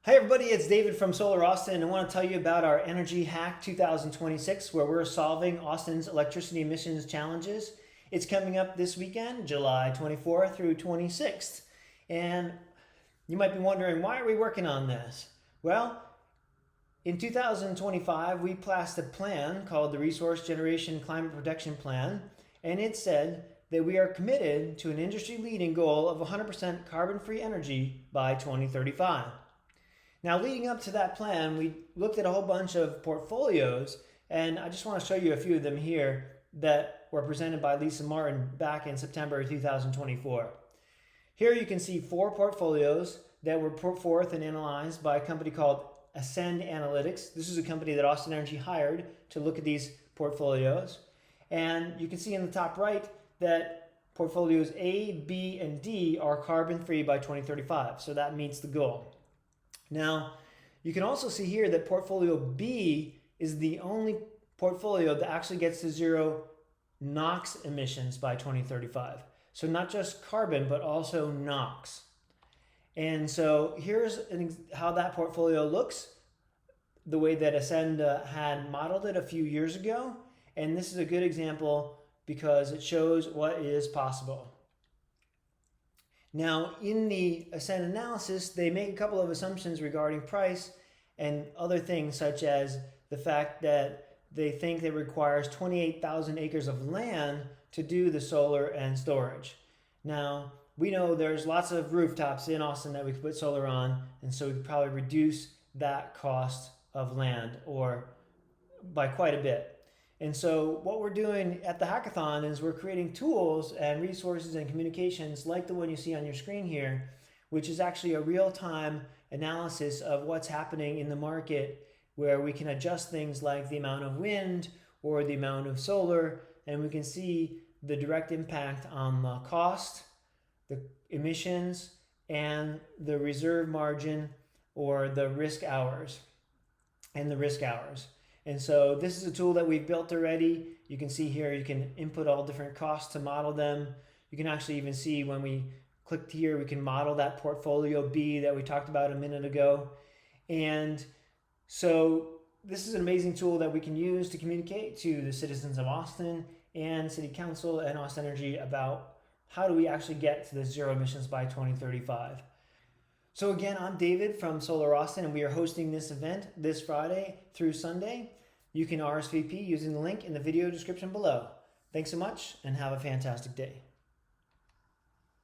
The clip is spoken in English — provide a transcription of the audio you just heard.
Hi everybody, it's David from Solar Austin, and I want to tell you about our Energy Hack 2026, where we're solving Austin's electricity emissions challenges. It's coming up this weekend, July 24th through 26th. And you might be wondering, why are we working on this? Well, in 2025, we passed a plan called the Resource Generation Climate Protection Plan, and it said that we are committed to an industry-leading goal of 100% carbon-free energy by 2035. Now, leading up to that plan, we looked at a whole bunch of portfolios, and I just want to show you a few of them here that were presented by Lisa Martin back in September 2024. Here you can see 4 portfolios that were put forth and analyzed by a company called Ascend Analytics. This is a company that Austin Energy hired to look at these portfolios. And you can see in the top right that portfolios A, B, and D are carbon-free by 2035, so that meets the goal. Now, you can also see here that portfolio B is the only portfolio that actually gets to zero NOx emissions by 2035. So not just carbon, but also NOx. And so here's how that portfolio looks, the way that Ascend had modeled it a few years ago. And this is a good example because it shows what is possible. Now, in the Ascend analysis, they make a couple of assumptions regarding price and other things, such as the fact that they think it requires 28,000 acres of land to do the solar and storage. Now, we know there's lots of rooftops in Austin that we could put solar on, and so we could probably reduce that cost of land or by quite a bit. And so what we're doing at the hackathon is we're creating tools and resources and communications like the one you see on your screen here, which is actually a real-time analysis of what's happening in the market, where we can adjust things like the amount of wind or the amount of solar, and we can see the direct impact on the cost, the emissions, and the reserve margin or the risk hours and the risk hours. And so this is a tool that we've built already. You can see here, you can input all different costs to model them. You can actually even see when we clicked here, we can model that portfolio B that we talked about a minute ago. And so this is an amazing tool that we can use to communicate to the citizens of Austin and City Council and Austin Energy about how do we actually get to the zero emissions by 2035. So again, I'm David from Solar Austin, and we are hosting this event this Friday through Sunday. You can RSVP using the link in the video description below. Thanks so much, and have a fantastic day.